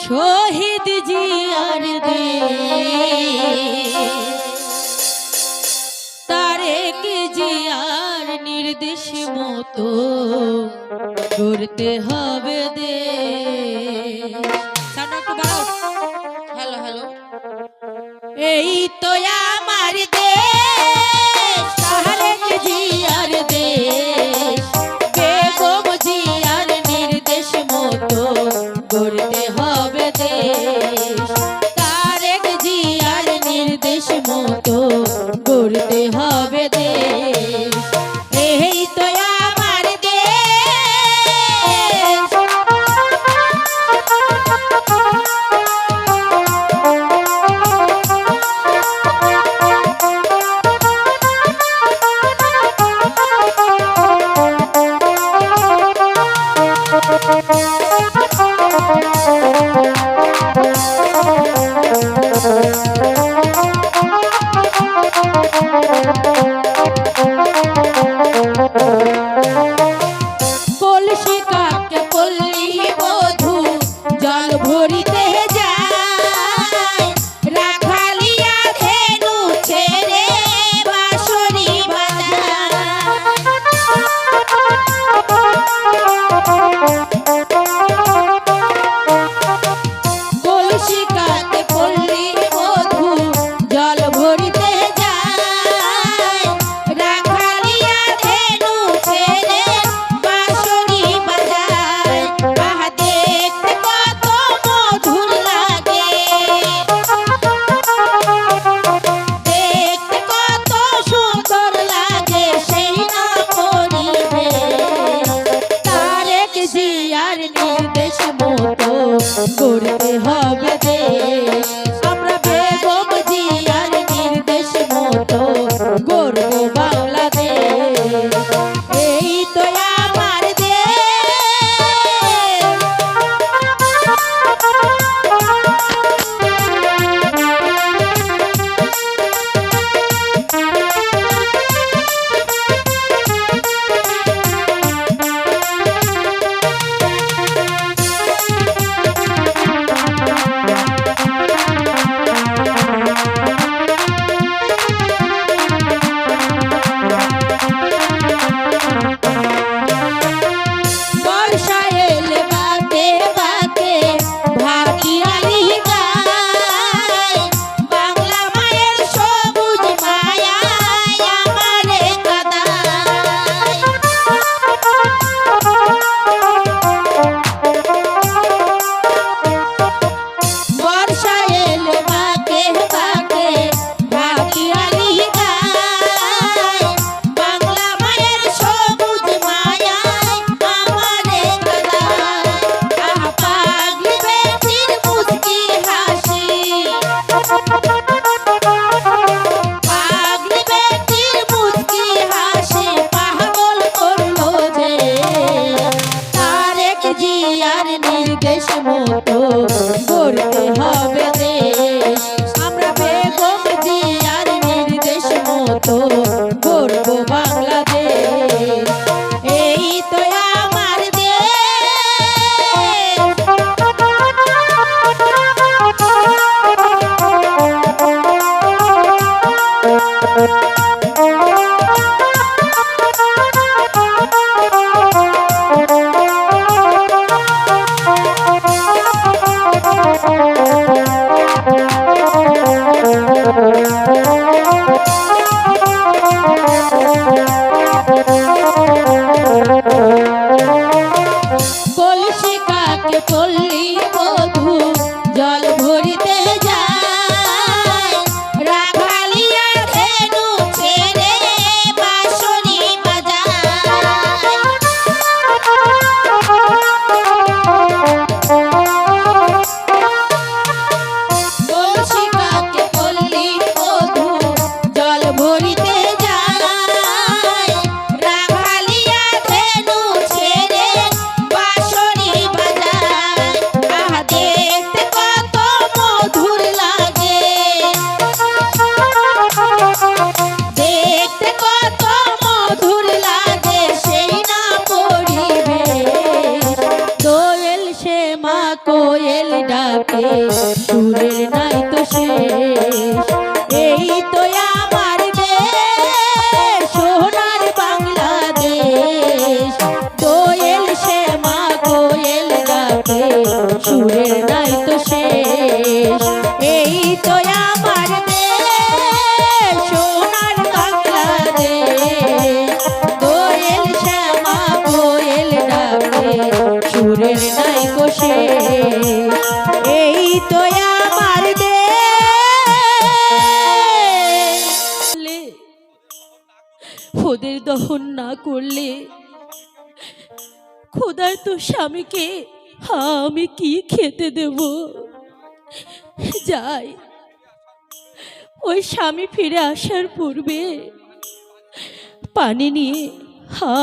শহীদ জিয়ার তারেক জিয়ার নির্দেশ মতো করতে হবে হ্যালো হ্যালো এই তো আমার দেশ তারেক জিয়ার দেশ বেগম জিয়ার নির্দেশ মতো করতে হবে দেশ তারেক জিয়ার নির্দেশ মতো করতে হবে দেশ এই তো আমার দেশ গ্রহণ না করলে ক্ষুধার্ত স্বামীকে আমি কি খেতে দেব? যাই, ওই স্বামী ফিরে আসার পূর্বে পানি নিয়ে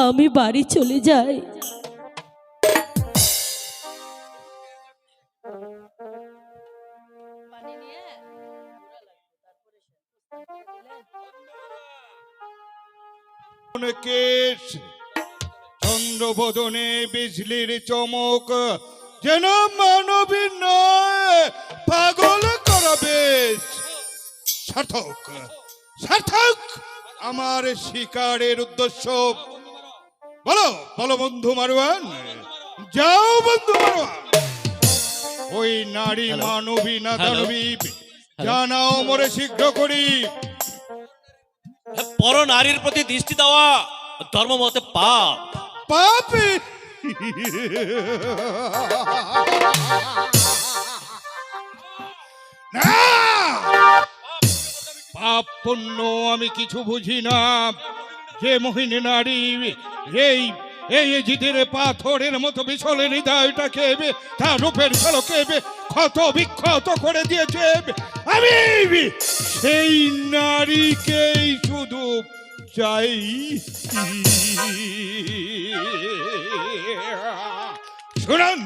আমি বাড়ি চলে যাই। কেশ চন্দ্রবদনে বিজলির চমক, যেন মানবী নয় পাগল করাবে। সার্থক সার্থক আমার শিকারের উদ্দেশ্য। বলো বলো বন্ধু মারওয়ান, যাও বন্ধু মারওয়ান, ওই নারী মানবী না দানবী জানাও মোরে শীঘ্র করি। পর নারীর প্রতি দৃষ্টি দেওয়া ধর্মমতে পাপ। পাপ? না, পাপ পুণ্য আমি কিছু বুঝি না। যে মোহিনী নারী এই এই জিদের পাথরের মতো বিছলে হৃদয়টাকে তার রূপের ঝলকে ক্ষত বিক্ষত করে দিয়েছে, আমি সেই নারীকেই শুধু চাই। শুনুন,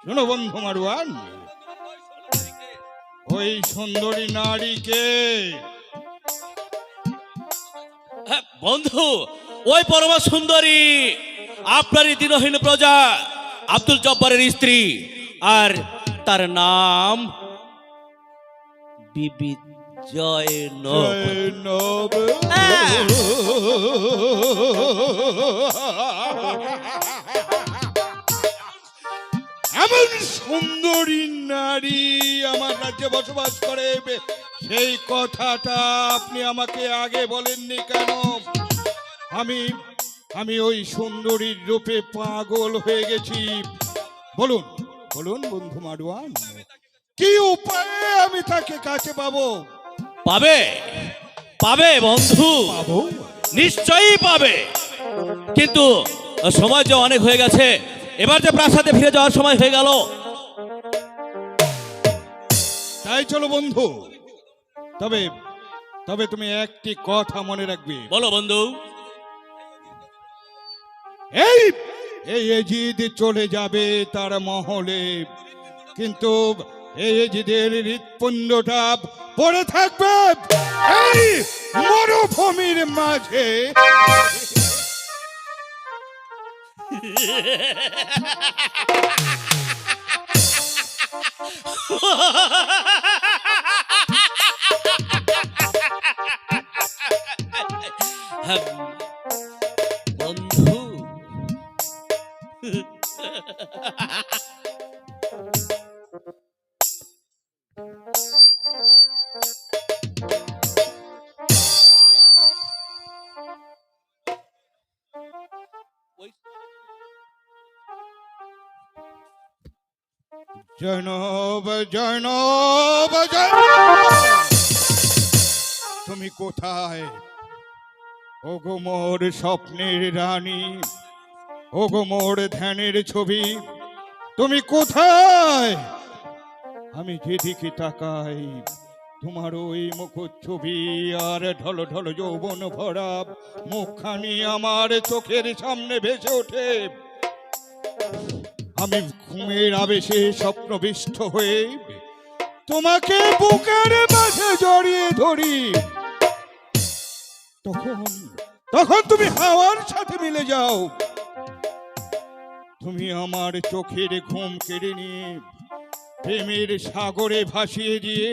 শোনো বন্ধু মারওয়ান, ওই সুন্দরী নারীকে। বন্ধু, ওই পরমা সুন্দরী আপনারই দিনহীন প্রজা আব্দুল জব্বারের স্ত্রী, আর তার নাম বিবি জয়নব। এমন সুন্দরী নারী আমার রাজ্যে বসবাস করে, সেই কথাটা আপনি আমাকে আগে বলেননি কেন? আমি ওই সুন্দরীর রূপে পাগল হয়ে গেছি। বলুন বলুন বন্ধু মারওয়ান, কি উপায়ে আমি তাকে কাছে পাবো? পাবে পাবে বন্ধু, পাবো, নিশ্চয়ই পাবে, কিন্তু সময় যে অনেক হয়ে গেছে, এবার যে প্রাসাদে ফিরে যাওয়ার সময় হয়ে গেল। তাই চলো বন্ধু, তবে তবে তুমি একটি কথা মনে রাখবে। বলো বন্ধু। এই এই এজিদ চলে যাবে তার মহলে, কিন্তু এই এজিদের হৃৎপিণ্ডটা পড়ে থাকবে এই মরুভূমির মাঝে। বন্ধু, জয়নব জয়নব, তুমি কোথায়? ওগো মোর স্বপ্নের রানী, ওগো মোর ধ্যানের ছবি, তুমি কোথায়? আমি যেদিকে তাকাই তোমার ওই মুখের ছবি আর ঢল ঢল যৌবন ভরা মুখখানি আমার চোখের সামনে ভেসে ওঠে। আমি ঘুমের আবেশে স্বপ্নবিষ্ট হয়ে তোমাকে বুকের মাঝে জড়িয়ে ধরি। তখন তুমি হাওয়ার সাথে মিলে যাও। তুমি আমার চোখের ঘুম কেড়ে নিয়ে প্রেমের সাগরে ভাসিয়ে দিয়ে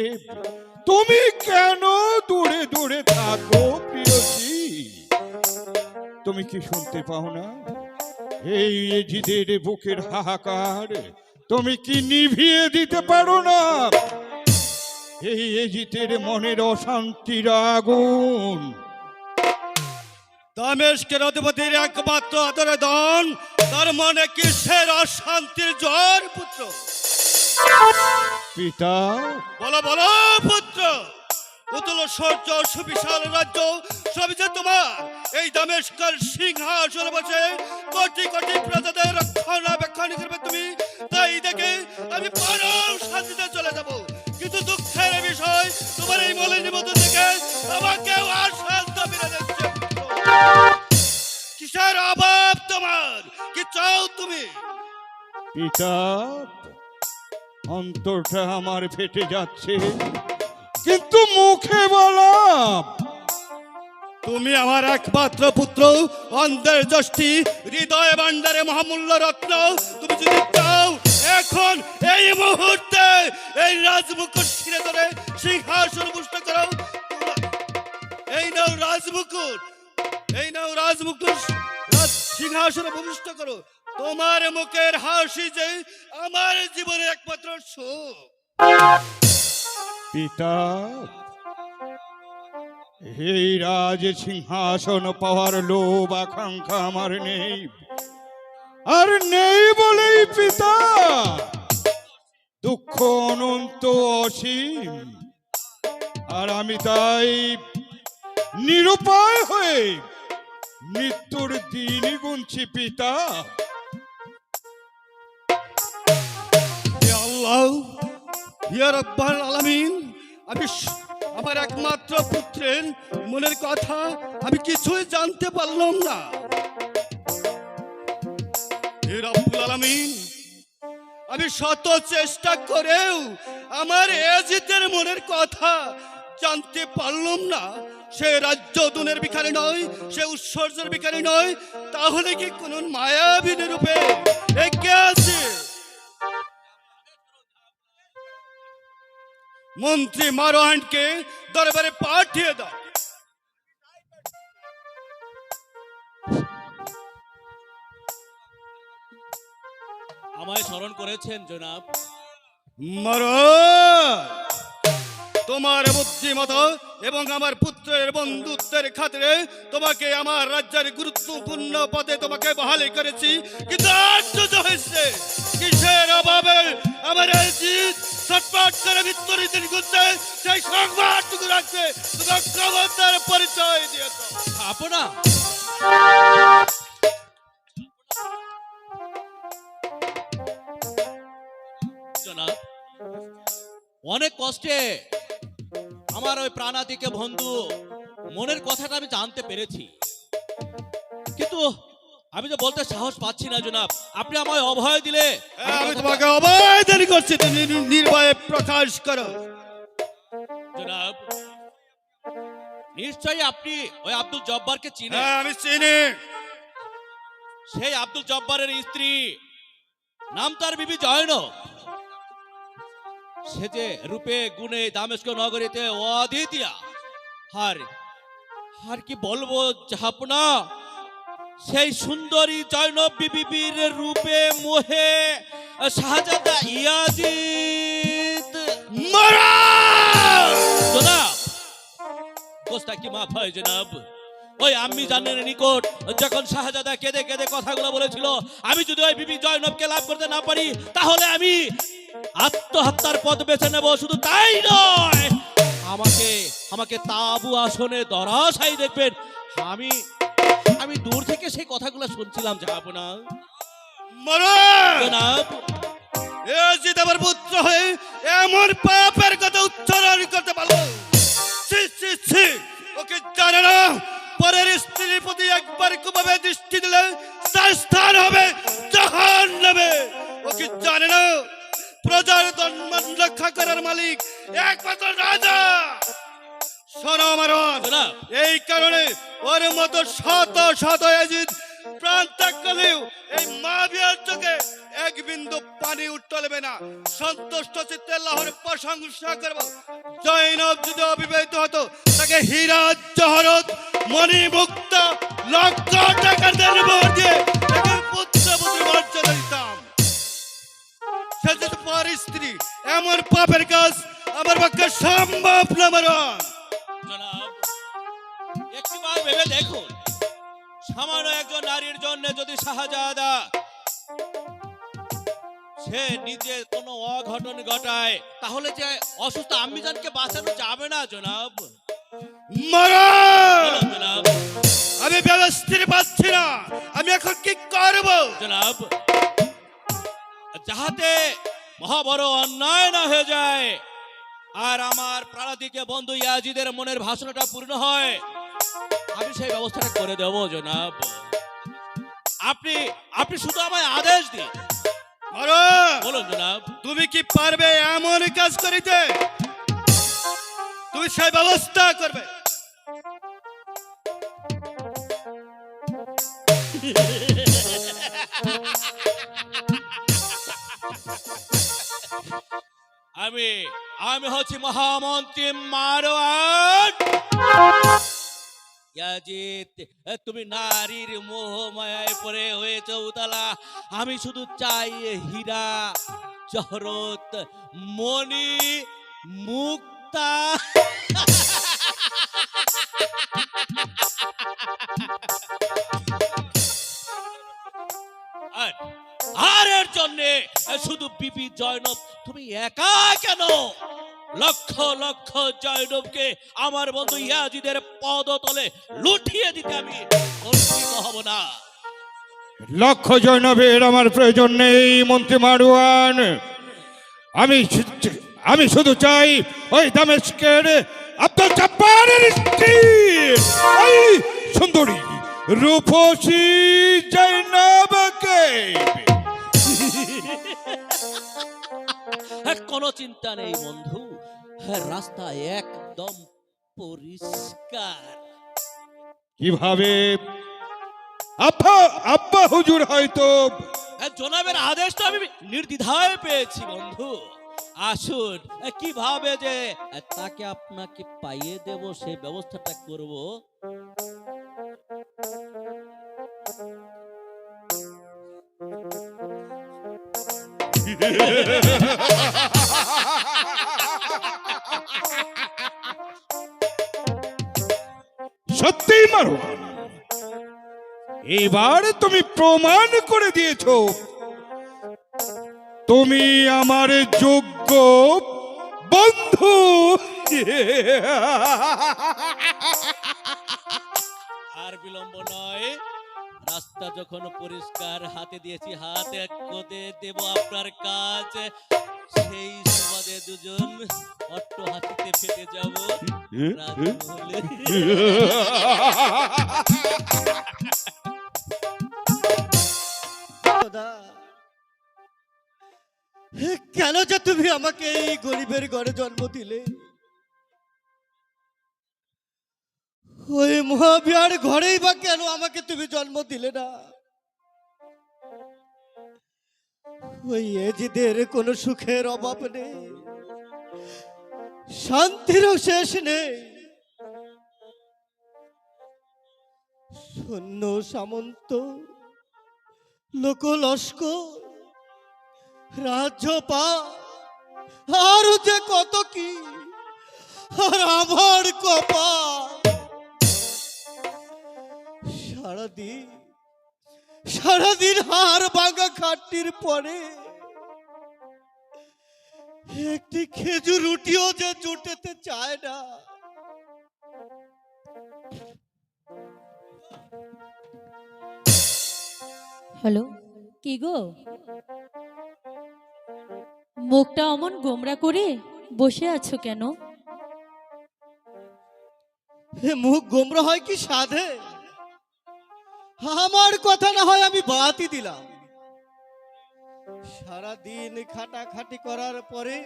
তুমি কেন দূরে দূরে থাকো প্রিয়সী? তুমি কি শুনতে পাও না এই এজিদের বুকের হাহাকার? তুমি কি নিভিয়ে দিতে পারো না এই এজিদের মনের অশান্তির আগুন? দামেস্কের অধিপতির একমাত্র আদরে দন, তার মনে কিসের অশান্তির জ্বর পুত্র? পিতা, বলো বলো পুত্র, উতল সূর্য সুবিশাল রাজ্য সবই যে তোমার, এই দামেস্কের সিংহাসনে বসে কোটি কোটি প্রজাদের রক্ষণাবেক্ষণ করবে তুমি, তাই দেখে আমি পরম শান্তিতে চলে যাব। কিন্তু দুঃখের বিষয়, তোমার এই মলিন মতো থেকে আমাকে আর শান্ত বিরাজ দিচ্ছে। কিসের অভাব তোমার? কি চাও তুমি? পিতা, অন্তরটা আমার ফেটে যাচ্ছে, কিন্তু মুখে বললাম তুমি আমার একমাত্র পুত্র, অন্ধের যষ্টি, হৃদয় ভান্ডারে মহামূল্য রত্ন। তুমি যদি চাও এখন এই মুহূর্তে এই রাজমুকুট ছিঁড়ে ধরে সিংহাসন পুষ্ট করো। এই নাও রাজমুকুট, এই নাও রাজমুকুট, সিংহাসন ভূমিষ্ঠ করো। তোমার মুখের হাসি যে আমার জীবনের একমাত্র সুখ। পিতা, এই রাজ সিংহাসন পাওয়ার লোভ আকাঙ্ক্ষা আমার নেই, আর নেই বলেই পিতা দুঃখ অনন্ত অসীম। আর আমি তাই নিরুপায় হয়ে মৃত্যুর দিন গুনছি পিতা। হে আল্লাহ, ইয়া রাব্বাল আলামিন, আমি আমার একমাত্র পুত্রের মনের কথা আমি কিছুই জানতে পারলাম না। হে রাব্বুল আলামিন, আমি শত চেষ্টা করেও আমার এজিতের মনের কথা জানতে পারলাম না। সে রাজ্য দুনের ভিখারি নয়, সে ঐশ্বর্যের ভিখারি নয়, তাহলে কি কোন মায়াবিনী রূপে এগিয়ে আছে? মন্ত্রী মারোহানকে দরবারে পাঠিয়ে দাও। আমায় স্মরণ করেছেন জনাব। মারোহান, তোমার বুদ্ধিমত্তা এবং আমার পুত্রের বন্ধুত্বের খাতিরে তোমাকে আমার রাজ্যের গুরুত্বপূর্ণ পদে তোমাকে বহালি করেছি, কিন্তু আশ্চর্য হয়েছে কিসের অভাবে আমার এই জিত ছটফট করে মৃত্যুর দিন গুনছে সেই সংবাদটুকু রাখছে তোমার ক্ষমতার পরিচয় দিয়েছ। আপনা জনাব, অনেক কষ্টে আমার ওই প্রাণাতিকে বন্ধু মনের কথাটা আমি জানতে পেরেছি, কিন্তু আমি তো বলতে সাহস পাচ্ছি না জনাব। আপনি আমায় অভয় দিলে আমি তোমাকে অভয় দান করছি, তুমি নির্ভয়ে প্রকাশ করো। জনাব, নিশ্চয়ই আপনি ওই আব্দুল জব্বারকে চিনেন। হ্যাঁ, আমি চিনি। সেই আব্দুল জব্বারের স্ত্রী, নাম তার বিবি জয়নব। সে যে রূপে গুণে দামেস্ক নগরীতে অদ্বিতীয়া। আর কি বলবো জাহাপনা, সেই সুন্দরী জয়নব বিবির রূপে মোহে শাহজাদা ইয়াজিদ মারা জনাব, কোস্তা কি মাফ হয় জনাব। ওই আম্মি জানের নিকট যখন শাহজাদা কেঁদে কেঁদে কথাগুলো বলেছিল, আমি যদি ওই বিবি জয়নবকে লাভ করতে না পারি তাহলে আমি আত্মহত্যার পথ বেছে নেব। শুধু তাই নয়, আমাকে তাবু আসনে দরাশাই দেখবেন। আমি দূর থেকে সেই কথাগুলো শুনছিলাম জাহাপনা। মারা জনাব, এজিদ আমার পুত্র হয়ে এমন পাপের কথা উচ্চারণ করতে পারলো? ছি ছি ছি, ওকে জানে না পরের স্ত্রীর প্রতি একবার কুভাবে দৃষ্টি দিলে তার স্থান হবে জাহান্নামে। ওকে জানে না প্রজার সম্মান রক্ষা করার মালিক একমাত্র রাজা। শোনো মারোয়ান, জনাব। এই কারণে ওর মতো শত শত এজিদ প্রাণ ত্যাগ করলেও এই মাবিয়ার চোখে এক বিন্দু পানি উঠবে না। সন্তুষ্ট চিত্তে আল্লাহর প্রশংসা করব। জয়নব যদি অবিবাহিত হতো, তাকে হীরা জহরত মণি মুক্ত লক্ষ টাকার দেনমোহর দিয়ে তাকে পুত্রবধূ মর্যাদা দিতাম। সে যদি পর স্ত্রী, এমন পাপের কাজ আমার পক্ষে সম্ভব না। মারোয়ান জনাব, একটিবার ভেবে দেখুন, সামান্য একজন নারীর জন্য যদি শাহজাদা সে নিজে কোনো অঘটন ঘটায়, তাহলে যে অসুস্থ আম্মিজানকে বাঁচানো যাবে না জনাব। মারোয়ান, বলুন জনাব। আমি ব্যবস্থির পাচ্ছি না, আমি এখন কি করব? জনাব, যাহাতে মহা বড় অন্যায় না হয়ে যায় আর আমার প্রাণাদিকে বন্ধু ইয়াজিদের মনের ভাষণটা পূর্ণ হয়, আমি সেই ব্যবস্থাটা করে দেব জনাব। আপনি আপনি শুধু আমায় আদেশ দিন। বলুন জনাব। তুমি কি পারবে এমন কাজ করিতে? তুমি সেই ব্যবস্থা করবে? আমি আমি হচ্ছি মহামন্ত্রী মারওয়ান ইয়াজিদ। তুমি নারীর মোহ মায়ায় পড়ে হয়েছ উতালা। আমি শুধু চাই হীরা, জহরত, মণি, মুক্তা। আর এর জন্যে শুধু বিবি জয়নব তুমি একা কেন, লক্ষ লক্ষ জয়নবকে আমার বন্ধু ইয়াজিদের পদতলে লুঠিয়ে দিতে আমি বঞ্চিত হব না। লক্ষ জৈনবের আমার প্রয়োজন নেই মন্ত্রী মারওয়ান। আমি শুধু চাই ওই দামেস্কের আব্দুল জব্বারের স্ত্রী ওই সুন্দরী রূপসী জৈনবকে। কোনো চিন্তা নেই বন্ধু, রাস্তা একদম পরিষ্কার। কিভাবে? আব্বা আব্বা হুজুর হয়তো জনাবের আদেশ তো আমি নির্দ্বিধায় পেয়েছি বন্ধু। আসুন, কিভাবে যে তাকে আপনাকে পাইয়ে দেব সেই ব্যবস্থাটা করব। সত্যি মারওয়ান, এবার তুমি প্রমাণ করে দিয়েছো তুমি আমার যোগ্য বন্ধু। আর বিলম্ব নয়, রাস্তা যখন পরিষ্কার হাতে দিয়েছি, হাতে করে দেব আপনার কাজ। সেই সুবাদে দুজন অট্ট হাসিতে ফেটে যাব। কেন যে তুমি আমাকে এই গরিবের ঘরে জন্ম দিলে? ওই মহাবিহার ঘরেই বা কেন আমাকে তুমি জন্ম দিলে না? ওই এজিদের কোনো সুখের অভাব নেই, শান্তিরও শেষ নেই। সৈন্য সামন্ত, লোক লস্কর, রাজ্যপাল, আর যে কত কি, আর আমার কপাল। সারাদিন হাড় ভাঙা খাটনির পরে একটি খেজুর রুটিও যে জুটেতে চায় না। হ্যালো, কি গো, মুখটা অমন গোমরা করে বসে আছো কেন? মুখ গোমরা হয় কি সাধে? আমার কথা না হয় আমি বাতি দিলাম। সারাদিন খাটাখাটি করার পরে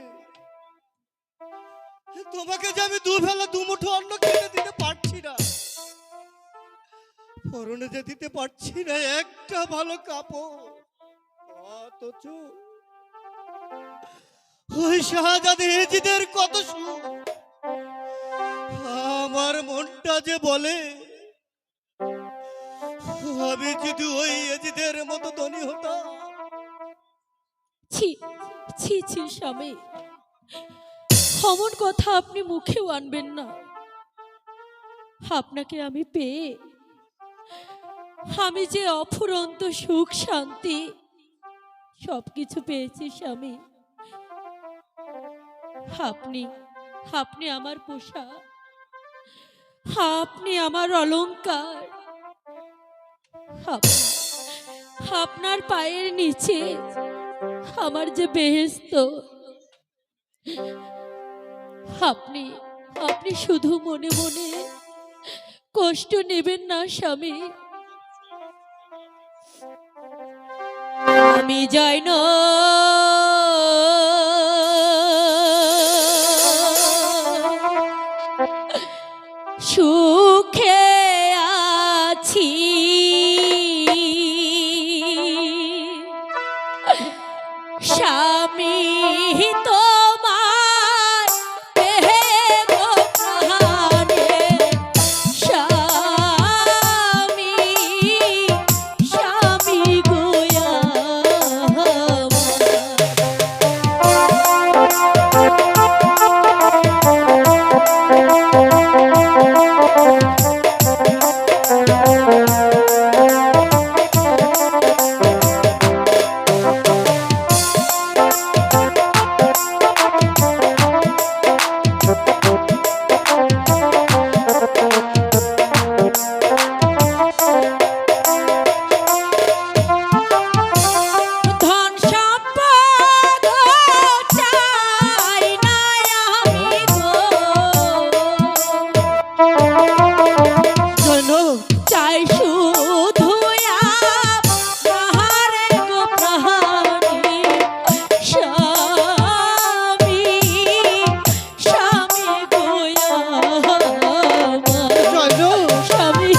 তোমাকে যে আমি দুবেলা দুমুঠো অন্ন খেতে দিতে পারছি না, পরনে যে দিতে পারছি না একটা ভালো কাপড়। অথচ ওই শাহজাদে এজিদের কত সুখ, আমার মনটা যে বলে আমি যদি ওই এজিদের মতো ধনী হতাম। ছি ছি ছি স্বামী, অমন কথা আপনি মুখেও আনবেন না। আপনাকে আমি পেয়ে আমি যে অফুরন্ত সুখ শান্তি সবকিছু পেয়েছি স্বামী। আপনি আপনি আমার পোষা, আপনি আমার অলংকার, আপনার পায়ের নিচে আমার যে বেহেশত, আপনি আপনি শুধু মনে মনে কষ্ট নেবেন না স্বামী। আমি জৈন সুখে আছি, স্বামী তোমার প্রেম প্রাণে, স্বামী স্বামী গোয়া ধন সম্পদ চাই না আমি গো, জয়নব, চাই শুধু আপনারে গো প্রাণে, স্বামী স্বামী গোয়া জয়নব, স্বামী।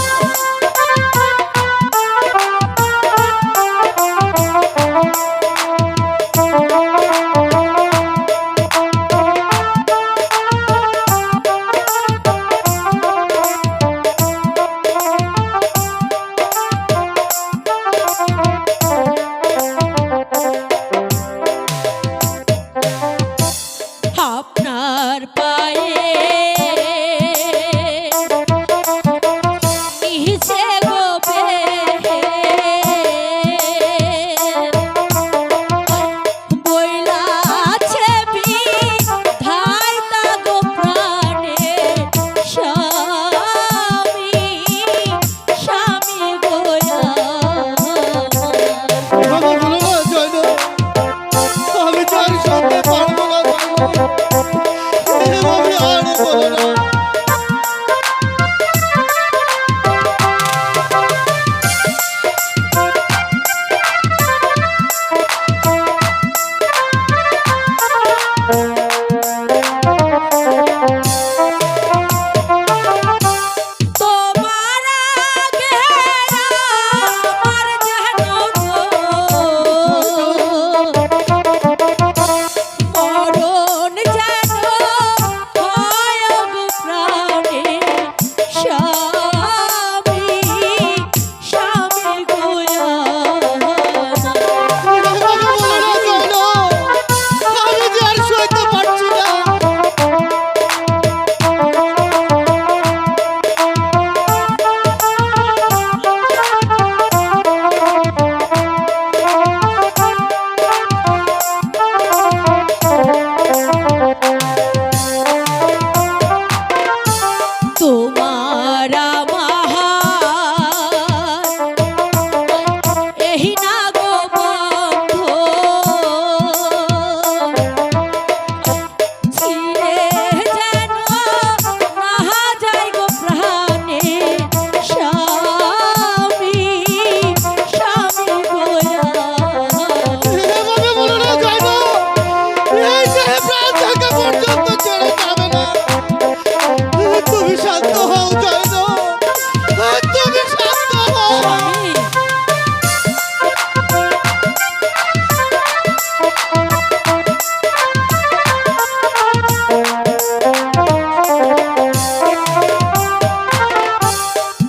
আপনার পায়ে নিচে গো বইলাছে বিধাই তা গো প্রাণে, স্বামী স্বামী গোয়া বাবা বলো না জয়নব, আমি তো আর সহ্য পারবো না জয়নব, এভাবে আর বলো না। তোমার আগে আমার যেন মরণ যেন হয় গো প্রাণে, স্বামী স্বামী গোয়া এভাবে বলো না জয়নব, আমি যে আর সইতে পারছি না। তোমার আমার এহি না গো বন্ধ, ছিঁড়ে যেন না যায় গো প্রাণে, স্বামী স্বামী গোয়া এভাবে বলো না জয়নব, এই যে প্রাণ থাকা পর্যন্ত ছেড়ে যাবে না। তুমি শান্ত হও জয়নব, তুমি শান্ত হও। স্বামী।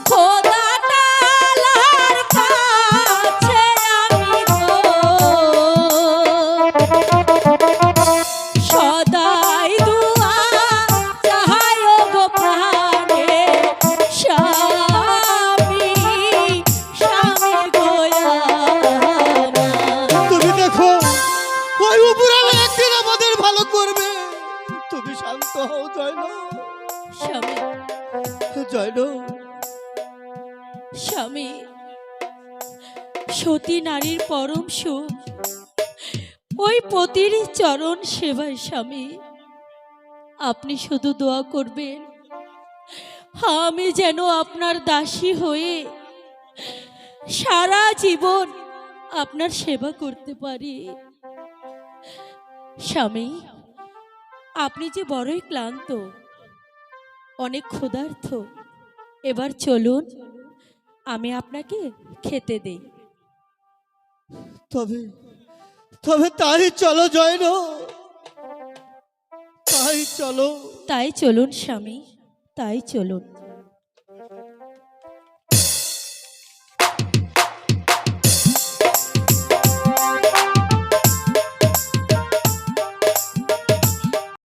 খোদা তাআলার কাছে আমি গো সদাই দুয়া চাহাই গো প্রাণে, স্বামী স্বামী গোয়া তুমি দেখো ওই উপরওয়ালা একদিন আমাদের ভালো করবে, তুমি শান্ত হও জয়নব, স্বামী জয়নব। স্বামী সতী নারীর পরম সুখ ওই পতির চরণ সেবায় স্বামী। আপনি শুধু দোয়া করবেন আমি যেন আপনার দাসী হয়ে সারা জীবন আপনার সেবা করতে পারি। স্বামী, আপনি যে বড়ই ক্লান্ত, অনেক ক্ষুধার্ত, এবার চলুন আমি আপনাকে খেতে দেই। তবে তবে তাই চলো জয়ন, তাই চলো। তাই চলুন স্বামী, তাই চলুন।